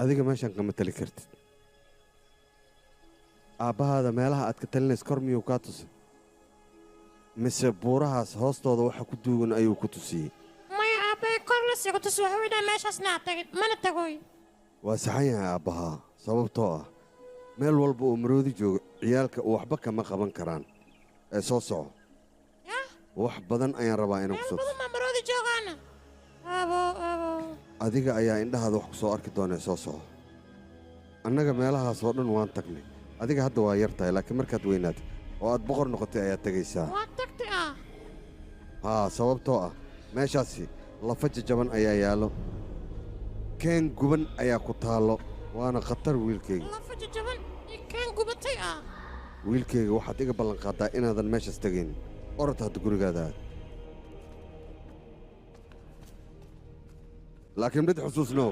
adiga meeshan kama tali kartid aabbahaada meelaha aad ka talinays kor miyuu kaa tusay mise buurahaas hoostooda waxa ku duugan ayuu ku tusiyey maya aabbay kor la sii ku tus wuxuu yidhaa meeshaasna aad tagid mana tagoy waa saxan yahay aabbahaa sababtoo ah meel walba oo maroodi joogo ciyaalka waxba kama qaban karaan ee soo soco wax badan ayaan rabaa inaan ku soo badan ma maroodi joogaana abo adiga ayaa indhahaada wax ku soo arki doonee soo soco annaga meelahaas oo dhan waan tagnay adiga hadda waa yar tahay laakiin markaad weynaatay oo aad boqor noqotay ayaad tegaysaa waa tagtay haa sababtoo ah meeshaasi lafa jajaban ayaa yaallo keen guban ayaa ku taallo waana khatar wiilkayga lafa jajaban iyo keen gubatay wiilkayga waxaad iga ballanqaadaa inaadan meeshaas tegayn orod hadda gurigaada aad laakiin mid xusuusnow